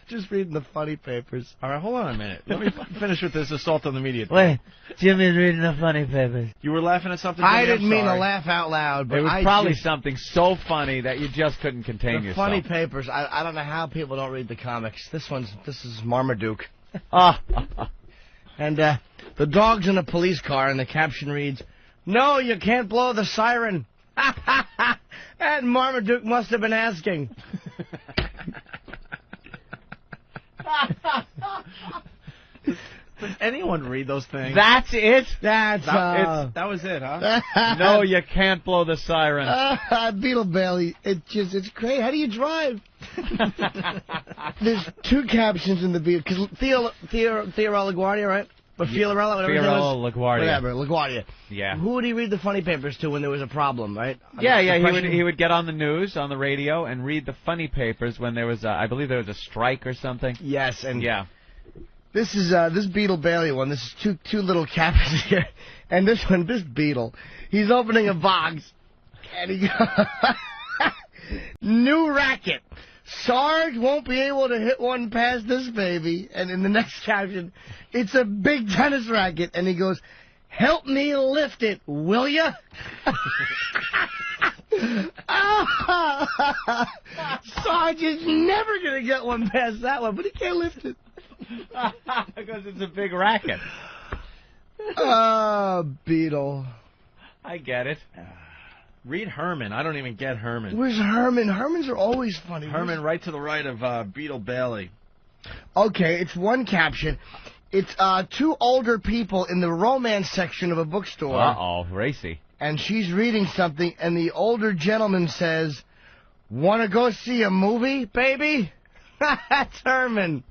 Just reading the funny papers. All right, hold on a minute. Let me finish with this assault on the media thing. Wait, Jimmy's reading the funny papers. You were laughing at something, Jimmy? I didn't mean to sorry. laugh out loud, but It was probably something so funny that you just couldn't contain yourself. Funny papers. I don't know how people don't read the comics. This is Marmaduke. And the dog's in a police car, and the caption reads, "No, you can't blow the siren." And Marmaduke must have been asking. Does anyone read those things? That's it? That was it, huh? No, you can't blow the siren. Beatle Bailey, it's great. How do you drive? There's two captions in the Beatle, because Fiorello LaGuardia, right? But Fiorello, whatever his name is. Fiorello LaGuardia. Whatever, LaGuardia. Yeah. Who would he read the funny papers to when there was a problem, right? Yeah, he would get on the news, on the radio, and read the funny papers when there was, I believe there was a strike or something. Yes, and yeah. This is this Beatle Bailey one. This is two little captions here, and this Beatle, he's opening a box, and he goes, "New racket. Sarge won't be able to hit one past this baby." And in the next caption, it's a big tennis racket, and he goes, "Help me lift it, will ya?" Sarge is never gonna get one past that one, but he can't lift it. Because it's a big racket. Beatle. I get it. Read Herman. I don't even get Herman. Where's Herman? Hermans are always funny. Herman, right to the right of Beatle Bailey. Okay, it's one caption. It's two older people in the romance section of a bookstore. Uh-oh, racy. And she's reading something, and the older gentleman says, "Want to go see a movie, baby?" That's Herman.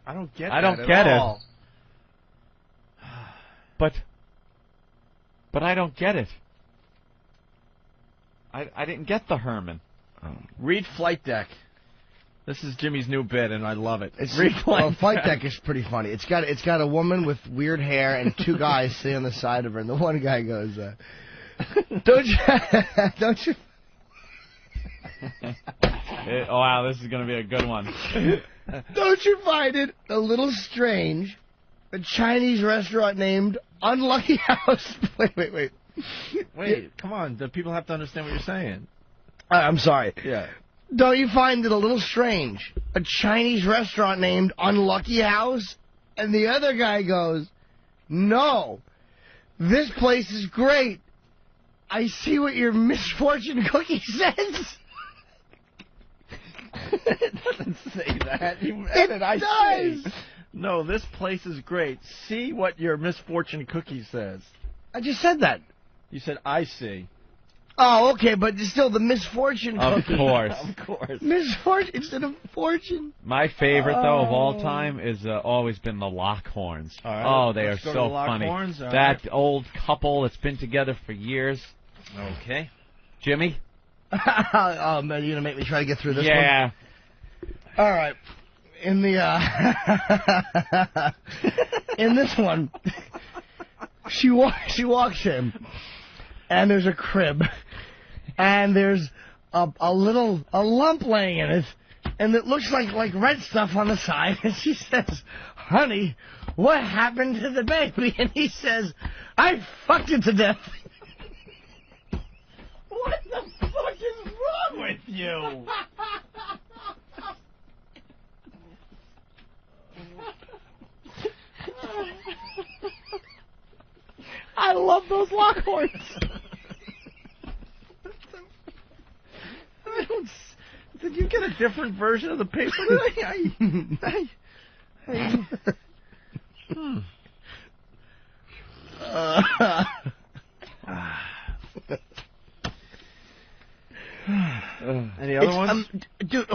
I don't get I that don't get at it. all. But I don't get it. I didn't get the Herman. Read Flight Deck. This is Jimmy's new bit, and I love it. Flight Deck is pretty funny. It's got a woman with weird hair and two guys sitting on the side of her, and the one guy goes, "Don't you?" Oh wow, this is gonna be a good one. Don't you find it a little strange? A Chinese restaurant named Unlucky House. Wait. Wait, come on. The people have to understand what you're saying. I'm sorry. Yeah. Don't you find it a little strange? A Chinese restaurant named Unlucky House? And the other guy goes, "No, this place is great. I see what your misfortune cookie says." It doesn't say that. It does. No, this place is great. See what your misfortune cookie says. I just said that. You said, "I see." Oh, okay, but still the misfortune cookie. Of course. Of course. Misfortune instead of fortune. My favorite, though, of all time is always been the Lockhorns. All right, oh, they are let's go so to the funny. Lockhorns. All that right. old couple that's been together for years. Okay. Jimmy? Oh, man, you're going to make me try to get through this one? Yeah. All right. In the, in this one, she walks in, and there's a crib, and there's a lump laying in it, and it looks like red stuff on the side, and she says, "Honey, what happened to the baby?" And he says, "I fucked it to death." What the fuck is wrong with you? I love those Lockhorns. Did you get a different version of the paper? Any other ones? Dude,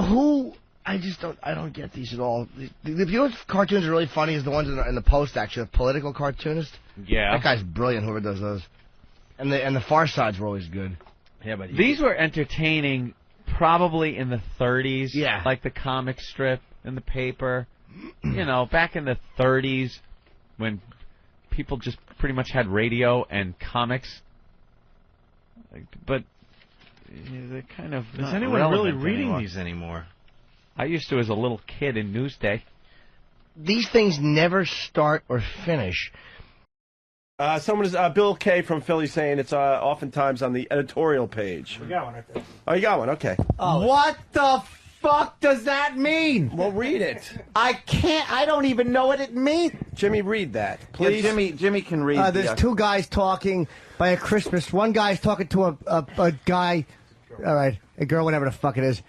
I don't get these at all. You know what cartoons are really funny is the ones in the Post, actually, the political cartoonist. Yeah. That guy's brilliant, whoever does those. And the Far Sides were always good. Yeah, but these were entertaining probably in the 30s. Yeah. Like the comic strip in the paper. You know, back in the 30s when people just pretty much had radio and comics. But they're kind of. Is not anyone really relevant reading anymore. these anymore? I used to as a little kid in Newsday. These things never start or finish. Someone is Bill K from Philly saying it's oftentimes on the editorial page. We got one right there. Oh, you got one. Okay. What the fuck does that mean? Well, read it. I don't even know what it means. Jimmy, read that, please. Yeah, Jimmy can read. There's two guys talking by a Christmas. One guy's talking to a guy, all right, a girl, whatever the fuck it is.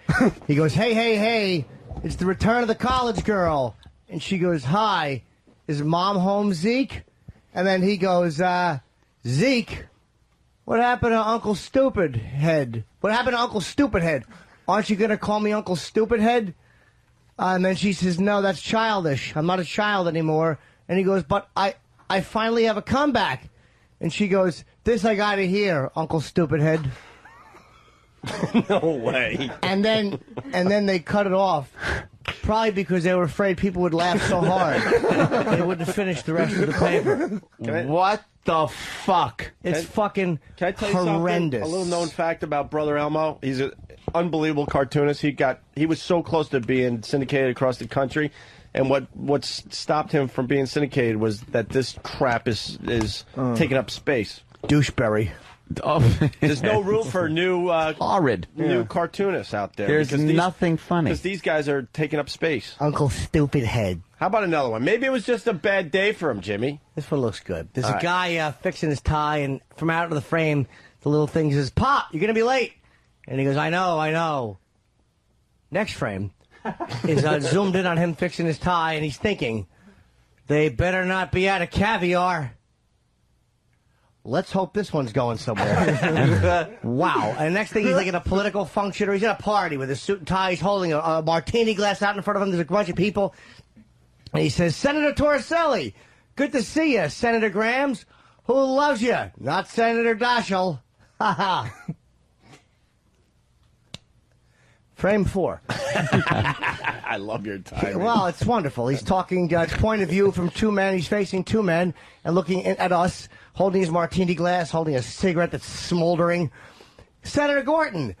He goes, hey, it's the return of the college girl. And she goes, hi, is mom home, Zeke? And then he goes, Zeke, what happened to Uncle Stupidhead? What happened to Uncle Stupidhead? Aren't you going to call me Uncle Stupidhead? And then she says, no, that's childish. I'm not a child anymore. And he goes, but I finally have a comeback. And she goes, this I got to hear, Uncle Stupidhead. No way. And then they cut it off. Probably because they were afraid people would laugh so hard they wouldn't finish the rest of the paper. What the fuck? It's fucking Can I tell you horrendous. something? A little known fact about Brother Elmo. He's an unbelievable cartoonist. He was so close to being syndicated across the country, and what stopped him from being syndicated was that this crap is taking up space. Doucheberry. Oh. There's no room for new Horrid. new cartoonists out there. There's nothing funny. Because these guys are taking up space. Uncle Stupidhead. How about another one? Maybe it was just a bad day for him, Jimmy. This one looks good. There's All a right. guy fixing his tie, and from out of the frame, the little thing says, Pop, you're going to be late. And he goes, I know. Next frame is zoomed in on him fixing his tie, and he's thinking, they better not be out of caviar. Let's hope this one's going somewhere. Wow. And next thing, he's like at a political function, or he's at a party with a suit and tie. He's holding a martini glass out in front of him. There's a bunch of people. And he says, Senator Torricelli, good to see you. Senator Grams, who loves you? Not Senator Daschle. Ha ha. Frame 4. I love your timing. Well, it's wonderful. He's talking point of view from two men. He's facing two men and looking at us, holding his martini glass, holding a cigarette that's smoldering. Senator Gorton,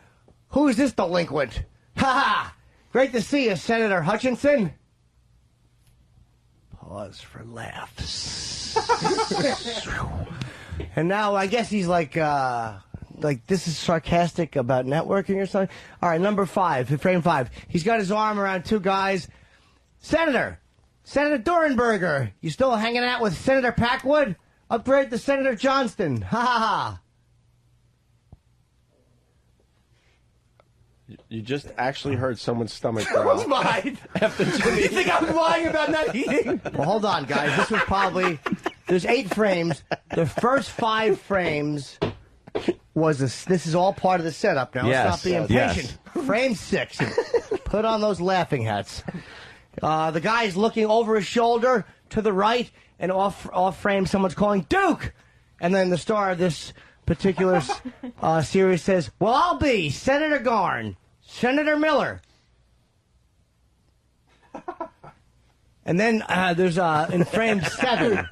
who is this delinquent? Ha ha! Great to see you, Senator Hutchinson. Pause for laughs. And now I guess he's like this is sarcastic about networking or something. All right, number 5, frame 5. He's got his arm around two guys. Senator Durenberger, you still hanging out with Senator Packwood? Upgrade to Senator Johnston. Ha ha ha. You just actually heard someone's stomach growl. That was mine. After Jimmy. You think I'm lying about not eating? Well, hold on, guys. This was probably... There's 8 frames. The first 5 frames was this is all part of the setup now. Yes. Stop being patient. Frame 6. Put on those laughing hats. The guy's looking over his shoulder to the right, and off frame someone's calling Duke. And then the star of this particular series says, well, I'll be Senator Garn, Senator Miller. And then there's in frame 7,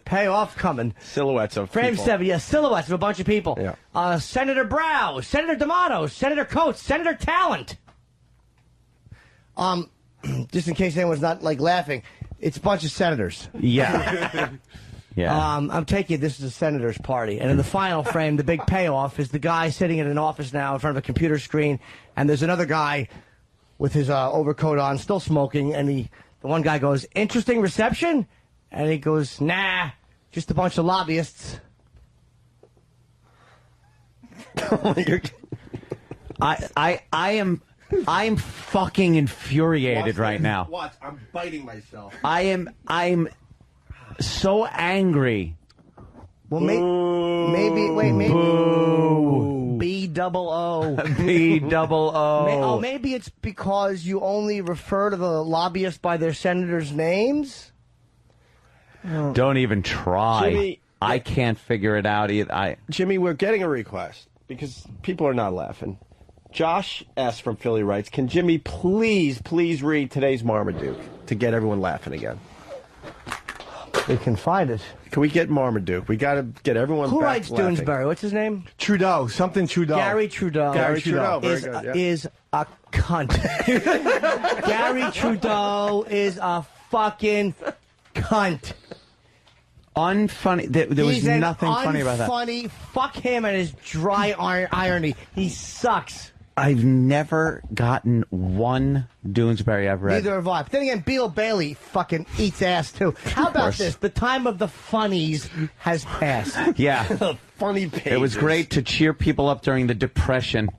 payoff coming. Silhouettes of Frame people. 7, yes, silhouettes of a bunch of people. Yeah. Senator Brow, Senator D'Amato, Senator Coates, Senator Talent. Just in case anyone's not like laughing, it's a bunch of senators. Yeah. Yeah. I'm taking this is a senator's party, and in the final frame, the big payoff is the guy sitting in an office now in front of a computer screen, and there's another guy with his overcoat on, still smoking, and the one guy goes, interesting reception? And he goes, nah, just a bunch of lobbyists. I'm fucking infuriated right now. Watch, I'm biting myself. I'm so angry. Well, maybe Boo. B-double-O. B-double-O. Maybe it's because you only refer to the lobbyists by their senators' names? Don't even try. Jimmy, I can't figure it out either. Jimmy, we're getting a request because people are not laughing. Josh S. from Philly writes, can Jimmy please read today's Marmaduke to get everyone laughing again? We can find it. Can we get Marmaduke? We got to get everyone Who back writes laughing. Doonesbury? What's his name? Trudeau. Something Trudeau. Gary Trudeau. Gary Trudeau. Very good. Yeah. Is a cunt. Gary Trudeau is a fucking cunt. Unfunny. There was He's an nothing funny about that. Unfunny. Fuck him and his dry irony. He sucks. I've never gotten one Doonesbury I've read. Neither have I. But then again, Beatle Bailey fucking eats ass too. How about course. this? The time of the funnies has passed. Yeah. Funny pages. It was great to cheer people up during the Depression.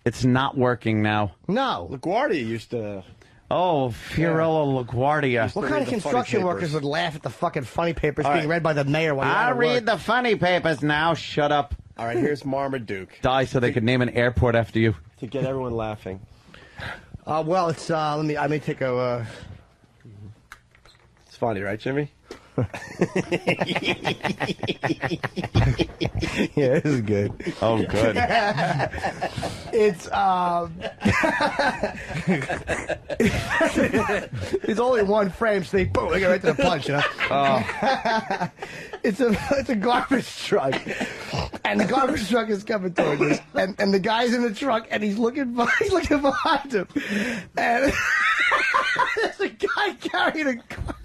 It's not working now. No. LaGuardia used to... Oh, Fiorello LaGuardia. What kind of construction workers would laugh at the fucking funny papers All being right. read by the mayor when I you're read the funny papers now. Shut up. All right, here's Marmaduke. Die so they could name an airport after you. To get everyone laughing. Well, it's I may take a. It's funny, right, Jimmy? Yeah, this is good. Oh, good. It's There's only one frame, so they boom, they go right to the punch, you know. It's a garbage truck, and the garbage truck is coming towards us, and the guy's in the truck, and he's looking behind him, and there's a guy carrying a garbage.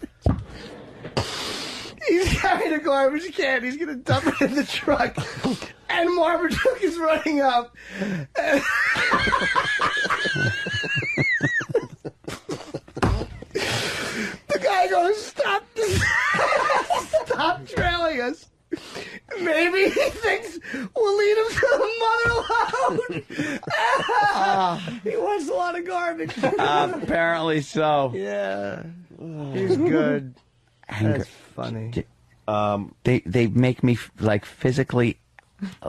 He's carrying a garbage can. He's going to dump it in the truck. And Marmaduke is running up. And the guy goes, stop trailing us. Maybe he thinks we'll lead him to the mother lode. He wants a lot of garbage. Apparently so. Yeah. He's good. Anger. That's funny. They make me like physically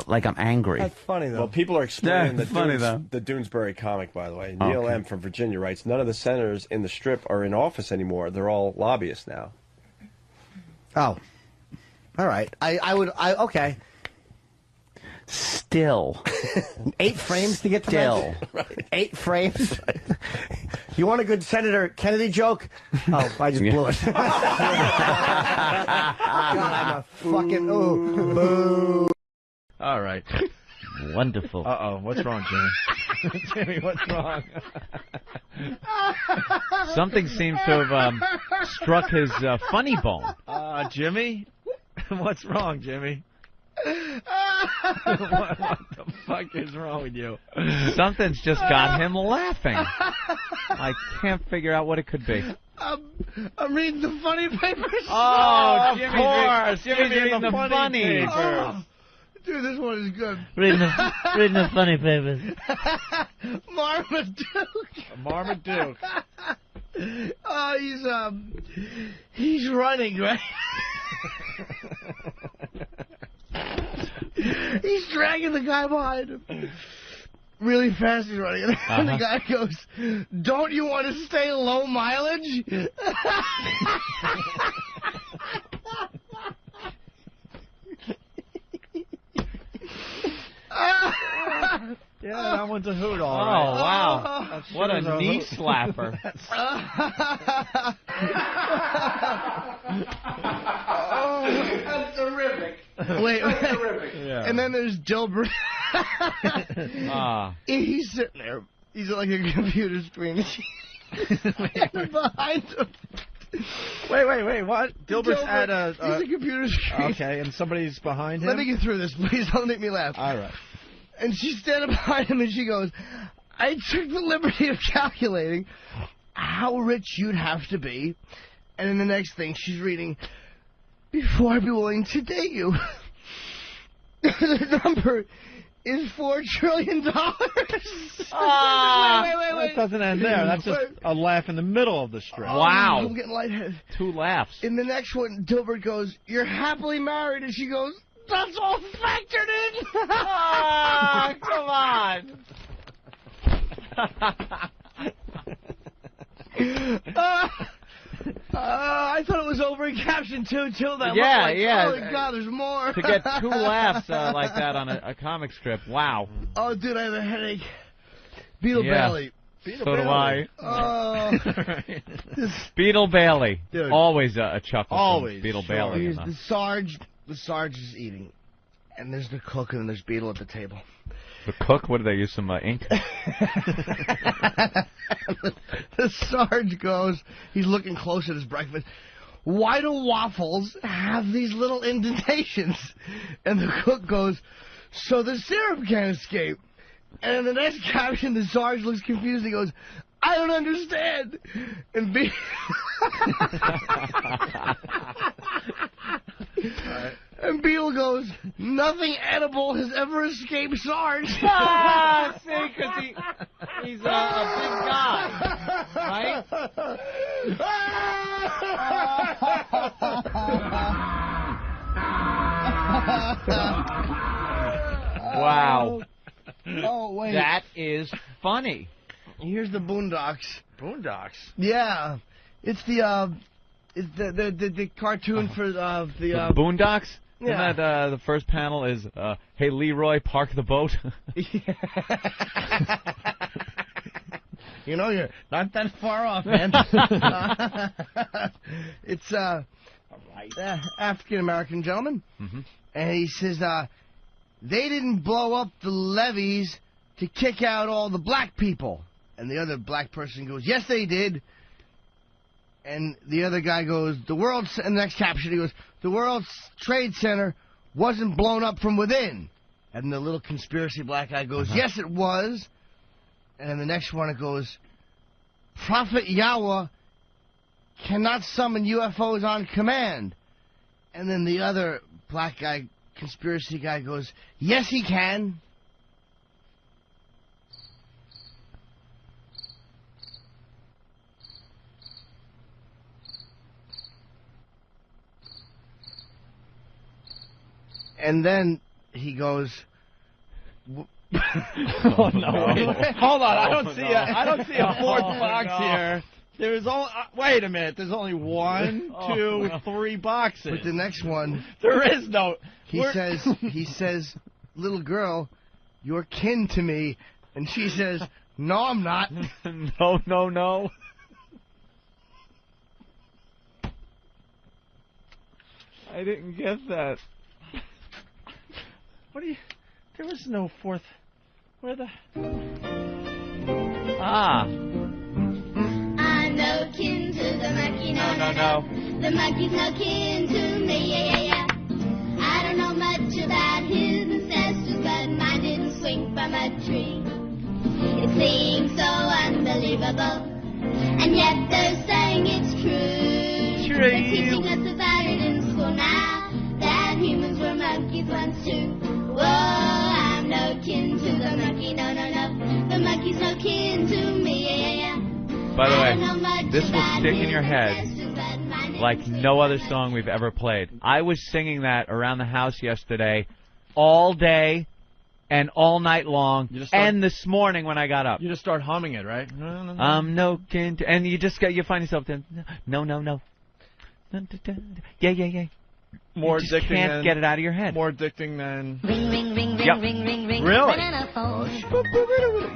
like I'm angry. That's funny, though. Well, people are explaining Yeah, funny, though. the Doonesbury comic, by the way. Oh, Neil okay. M. from Virginia writes, none of the senators in the strip are in office anymore. They're all lobbyists now. Oh. All right. Okay. Still. 8 frames to get to Still. that? Right. 8 frames? You want a good Senator Kennedy joke? Oh, I just blew it. God, I'm a fucking... Ooh. Boo. All right. Wonderful. Uh-oh. What's wrong, Jimmy? Jimmy, what's wrong? Something seems to have struck his funny bone. Jimmy? What's wrong, Jimmy? what the fuck is wrong with you? Something's just got him laughing. I can't figure out what it could be. I'm reading the funny papers. Oh, of course. Jimmy's reading the funny papers. Oh, dude, this one is good. Reading the funny papers. Marmaduke. Oh, he's running, right? He's dragging the guy behind him. Really fast he's running. And the guy goes, don't you want to stay low mileage? Yeah, that one's a hoot, all Oh, right. wow. That What sure a is knee hoot. slapper. That's terrific. Wait. Yeah. And then there's Dilbert. Ah. He's sitting there. He's like a computer screen. And behind him. Wait, what? Dilbert's at He's a computer screen. Okay, and somebody's behind him? Let me get through this, please. Don't make me laugh. All right. And she's standing behind him, and she goes, I took the liberty of calculating how rich you'd have to be. And then the next thing, she's reading, before I'd be willing to date you. The number is $4 trillion. Wait. That doesn't end there. That's just a laugh in the middle of the strip. Wow. I'm getting lightheaded. 2 laughs. In the next one, Dilbert goes, you're happily married. And she goes, that's all factored in. Oh, come on. I thought it was over in caption too. Till that. Yeah, like, yeah. Oh my God, there's more. To get 2 laughs like that on a comic strip, wow. Oh, dude, I have a headache. Beatle Yeah. Bailey. So do I. This, Beatle Bailey. Dude. Always a chuckle. Always, Beatle sure. Bailey. here's the Sarge is eating, and there's the cook, and there's Beatle at the table. The cook, what did they use, some ink? The Sarge goes, he's looking close at his breakfast. Why do waffles have these little indentations? And the cook goes, so the syrup can't escape. And in the next caption, the Sarge looks confused. He goes, I don't understand. And And Beatle goes, nothing edible has ever escaped Sarge. See, because he's a big guy, right? Wow. Oh, wait. That is funny. Here's the Boondocks. Boondocks. Yeah. It's the cartoon for the Boondocks? Yeah. Isn't that the first panel is, hey, Leroy, park the boat? You know, you're not that far off, man. It's African-American gentleman. Mm-hmm. And he says, they didn't blow up the levees to kick out all the black people. And the other black person goes, yes, they did. And the other guy goes, and the next caption, he goes, the World Trade Center wasn't blown up from within. And the little conspiracy black guy goes, yes, it was. And then the next one, it goes, Prophet Yahweh cannot summon UFOs on command. And then the other black guy, conspiracy guy, goes, yes, he can. And then he goes, Oh no! Hold on, I don't see a fourth box here. There's only wait a minute. There's only 1, 2, 3 boxes. but the next one, There is no. he says, little girl, you're kin to me. And she says, no, I'm not. No. I didn't get that. What do you? There was no fourth. Where the? Ah. I'm no kin to the monkey, no. The monkey's no kin to me, yeah. I don't know much about his ancestors, but mine didn't swing from a tree. It seems so unbelievable, and yet they're saying it's true. They're teaching us about it in school now, that humans were monkeys once too. Whoa, I'm no kin to the monkey, no. The monkey's no kin to me, yeah. By the way, this will stick in your head like no other song we've ever played. I was singing that around the house yesterday, all day and all night long, and this morning when I got up. You just start humming it, right? No. No kin to, and you find yourself then, no. Yeah. More you just addicting can't than, get it out of your head. More addicting than. Ring, ring, ring, ring, Yep. ring, ring, ring. Really? Banana phone.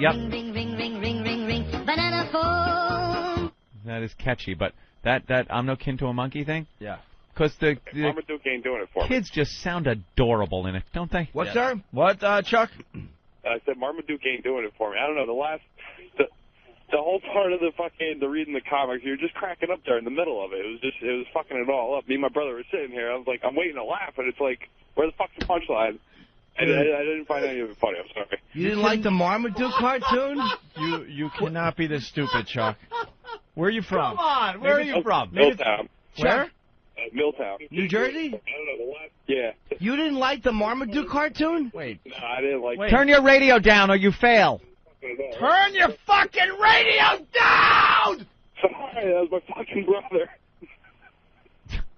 Yep. Ring, ring, ring, ring, ring, ring, ring. Banana phone. That is catchy, but that I'm no kin to a monkey thing? Yeah. Because the Marmaduke ain't doing it for me. kids just sound adorable in it, don't they? What's that? What, Chuck? I said Marmaduke ain't doing it for me. I don't know, the whole part of the reading the comics, you were just cracking up there in the middle of it. It was fucking it all up. Me and my brother were sitting here. I was like, I'm waiting to laugh, and it's like, where the fuck's the punchline? I didn't find any of it funny. I'm sorry. You didn't like the Marmaduke cartoon? You cannot be this stupid, Chuck. Where are you from? Come on, where are you from? Milltown. Where? Milltown. New Jersey? I don't know, the last... Yeah. You didn't like the Marmaduke cartoon? Wait. No, I didn't like... Turn your radio down or you fail. Turn your fucking radio down! Sorry, that was my fucking brother.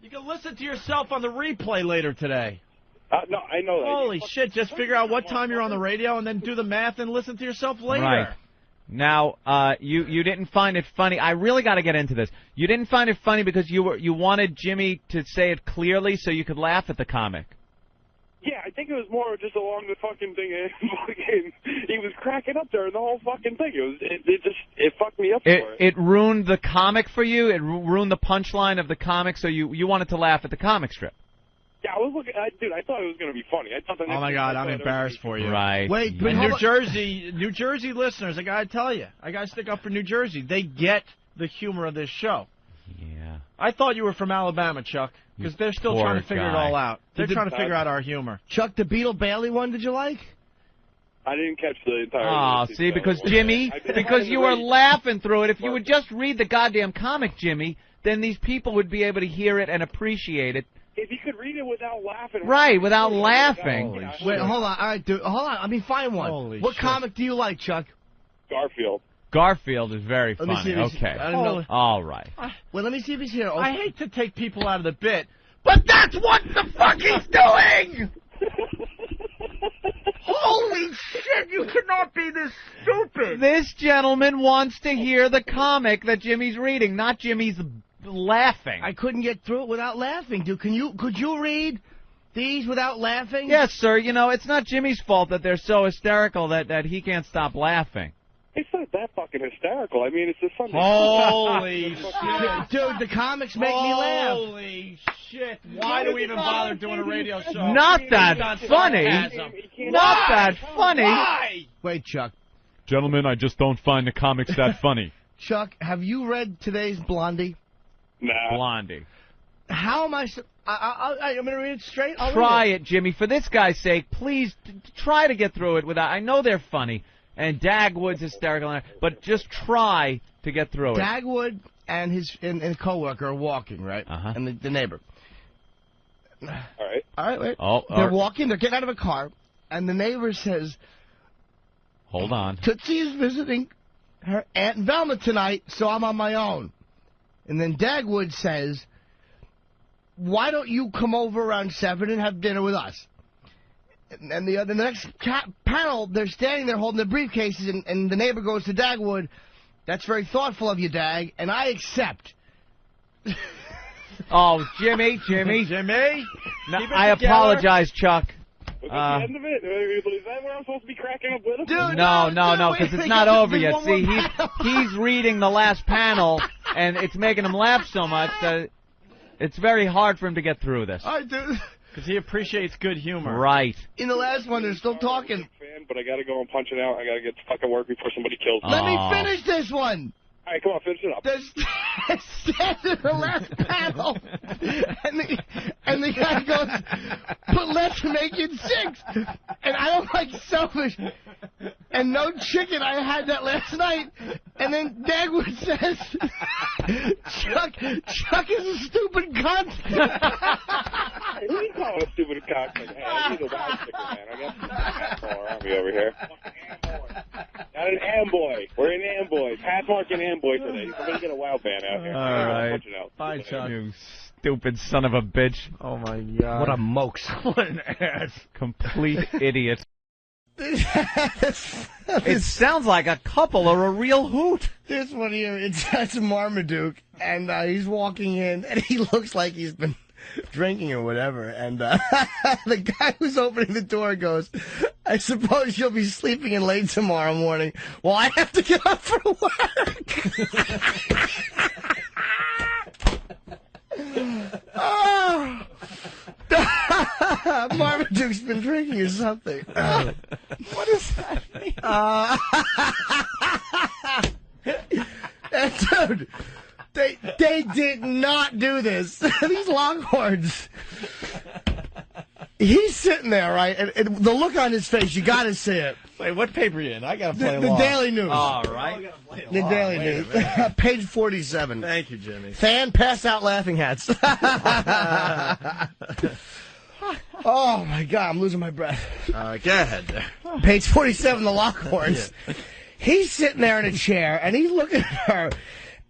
You can listen to yourself on the replay later today. No, I know that. Holy shit, just figure out what time you're on the radio and then do the math and listen to yourself later. Right. Now, you didn't find it funny. I really got to get into this. You didn't find it funny because you wanted Jimmy to say it clearly so you could laugh at the comic. Yeah, I think it was more just along the fucking thing. He was cracking up during the whole fucking thing. It fucked me up for it. It ruined the comic for you? It ruined the punchline of the comic, so you wanted to laugh at the comic strip? Yeah, I was looking. Dude, I thought it was going to be funny. I thought Oh my God, I'm embarrassed for you. Right. Wait, And New Jersey listeners, I gotta tell you, I gotta stick up for New Jersey. They get the humor of this show. Yeah. I thought you were from Alabama, Chuck, because they're still Poor trying to figure it guy. all out. They're trying to figure out our humor. Chuck, the Beatle Bailey one, did you like? I didn't catch the entire. Oh, see, because Jimmy, because you were laughing through it. If you would just read the goddamn comic, Jimmy, then these people would be able to hear it and appreciate it. If you could read it without laughing. Right, without laughing. Wait, hold on. All right, dude, hold on. I mean, find one. Holy what shit. comic do you like, Chuck? Garfield. Garfield is very Let me funny. see if he's- Okay. I don't know. All right. Well, let me see if he's here. Oh, I hate to take people out of the bit, but that's what the fuck he's doing! Holy shit, you cannot be this stupid! This gentleman wants to hear the comic that Jimmy's reading, not Jimmy's laughing. I couldn't get through it without laughing, dude. Could you read these without laughing? Yes, sir. You know, it's not Jimmy's fault that they're so hysterical that he can't stop laughing. It's not that fucking hysterical. I mean, it's just something. Holy shit. Dude, the comics make me laugh. Holy shit. Why do we even bother doing a radio show? Not that funny. Not that funny. Why? Wait, Chuck. Gentlemen, I just don't find the comics that funny. Chuck, have you read today's Blondie? Nah. Blondie. How am I... I'm going to read it straight? Try it, Jimmy. For this guy's sake, please try to get through it without... I know they're funny, and Dagwood's hysterical, but just try to get through it. Dagwood and his co-worker are walking, right? Uh-huh. And the neighbor. All right. All right, wait. Oh, They're walking, they're getting out of a car, and the neighbor says, hold on. Tootsie is visiting her Aunt Velma tonight, so I'm on my own. And then Dagwood says, why don't you come over around 7 and have dinner with us? And the next panel, they're standing there holding their briefcases, and the neighbor goes to Dagwood, that's very thoughtful of you, Dag, and I accept. Oh, Jimmy. No, I apologize, Chuck. Was that the end of it? Is that where I'm supposed to be cracking up with him? Dude, No, because it's not over yet. See, he's reading the last panel, and it's making him laugh so much that it's very hard for him to get through this. All right, dude. Because he appreciates good humor. Right. In the last one, they're still talking. Fan, but I gotta go and punch it out. I gotta get to fucking work before somebody kills me. Let me finish this one. All right, come on, finish it up. They're standing in the last panel, and the guy goes, but let's make it 6. And I don't like selfish. And no chicken, I had that last night. And then Dagwood says, Chuck is a stupid cunt. Who are you calling a stupid cock? Like, hey, I need a wild sticker, man. I got some asshole around me over here. Not an Amboy. We're in Amboy. Pathmark and Amboy today. Somebody get a wild band out here. All right. Bye, Chuck. You stupid son of a bitch. Oh, my God. What a mokes. What an ass. Complete idiot. It sounds like a couple or a real hoot. This one here, that's Marmaduke, and he's walking in, and he looks like he's been drinking or whatever, and the guy who's opening the door goes, I suppose you'll be sleeping in late tomorrow morning. Well, I have to get up for work. Oh. Marmaduke's been drinking or something. What does that mean? Dude, they did not do this. These Lockhorns. He's sitting there, right? And the look on his face, you got to see it. Wait, what paper are you in? I got to play The along. Daily News. All right. The Daily News. Page 47. Thank you, Jimmy. Fan pass out laughing hats. Oh, my God, I'm losing my breath. Go ahead there. Page 47, the Lockhorns. Yeah. He's sitting there in a chair, and he's looking at her,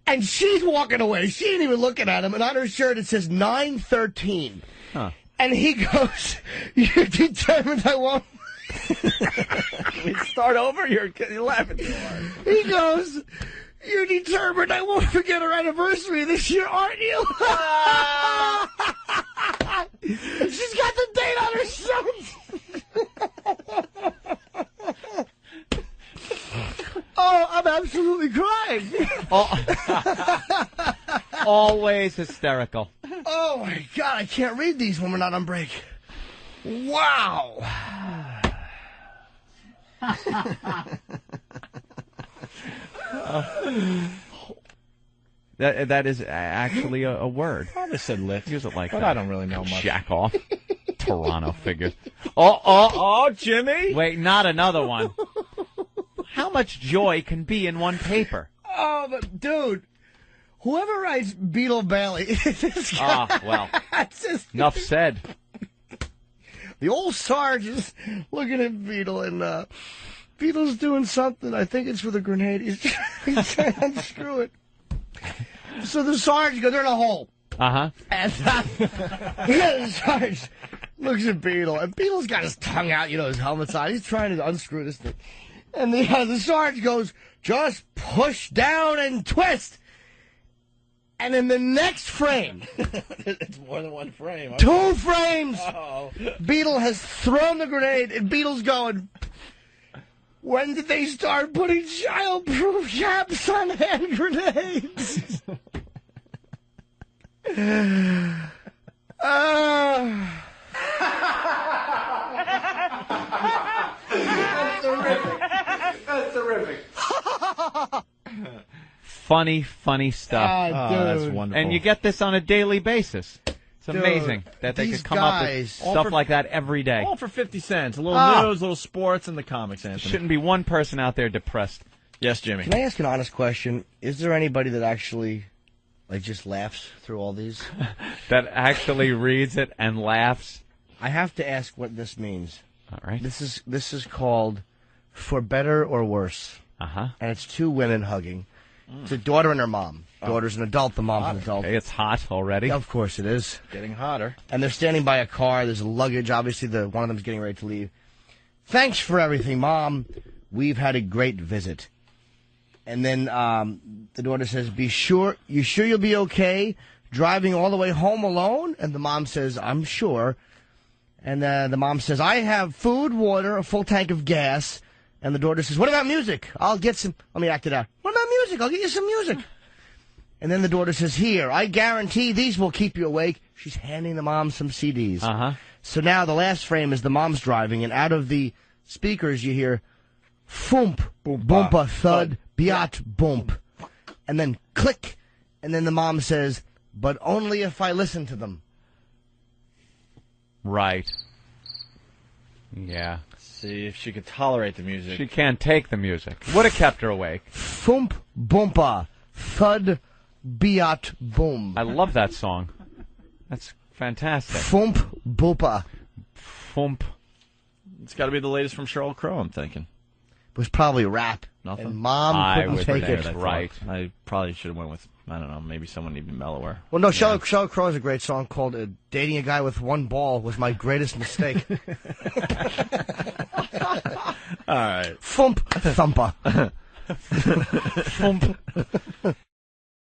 and she's walking away. She ain't even looking at him, and on her shirt it says 913. Huh. And he goes, you're determined I won't... Start over? You're laughing too hard. He goes, you're determined I won't forget our anniversary this year, aren't you? She's got the date on her sense. Oh, I'm absolutely crying. Always hysterical. Oh, my God. I can't read these when we're not on break. Wow. That is actually a word. I just said lit. Use it like but that. I don't really know much. Jack off. Toronto figures. Oh, Jimmy! Wait, not another one. How much joy can be in one paper? Oh, but dude, whoever writes Beatle Bailey, this guy, well, just, enough said. The old Sarge is looking at Beetle, and Beetle's doing something. I think it's with a grenade. He's trying to unscrew it. So the Sarge goes, they're in a hole. Uh-huh. And the Sarge looks at Beetle, and Beetle's got his tongue out, you know, his helmet's on. He's trying to unscrew this thing. And the Sarge goes, just push down and twist. And in the next frame, It's more than one frame. 2 frames, Uh-oh. Beetle has thrown the grenade, and Beetle's going, when did they start putting child-proof caps on hand grenades? That's terrific. Funny stuff. Oh, that's wonderful. And you get this on a daily basis. It's amazing that they these could come up with guys- stuff like that every day. All for 50 cents. A little news, a little sports, and the comics, Anthony. Shouldn't be one person out there depressed. Yes, Jimmy. Can I ask an honest question? Is there anybody that actually, like, just laughs through all these? That actually reads it and laughs. I have to ask what this means. All right. This is called For Better or Worse. Uh-huh. And it's 2 women hugging. It's a daughter and her mom. Daughter's an adult, the mom's an adult. Okay, it's hot already. Of course it is. Getting hotter. And they're standing by a car. There's luggage. Obviously, one of them's getting ready to leave. Thanks for everything, Mom. We've had a great visit. And then the daughter says, you sure you'll be okay driving all the way home alone? And the mom says, I'm sure. And the mom says, I have food, water, a full tank of gas. And the daughter says, what about music? I'll get some. Let me act it out. What about music? I'll get you some music. And then the daughter says, here, I guarantee these will keep you awake. She's handing the mom some CDs. Uh-huh. So now the last frame is the mom's driving, and out of the speakers you hear, thump, boompa, thud, biat, boomp. And then click, and then the mom says, but only if I listen to them. Right. Yeah. See if she could tolerate the music. She can't take the music. Would have kept her awake. Thump, boompa, thud, biat, boom. I love that song. That's fantastic. Thump, boompa. Thump. It's got to be the latest from Sheryl Crow, I'm thinking. It was probably rap. Nothing? And Mom I couldn't would take think it. right. I probably should have went with, I don't know, maybe someone even mellower. Well, no, Sheryl Crow has a great song called Dating a Guy with One Ball Was My Greatest Mistake. All right. Thump, thumpa. Thump.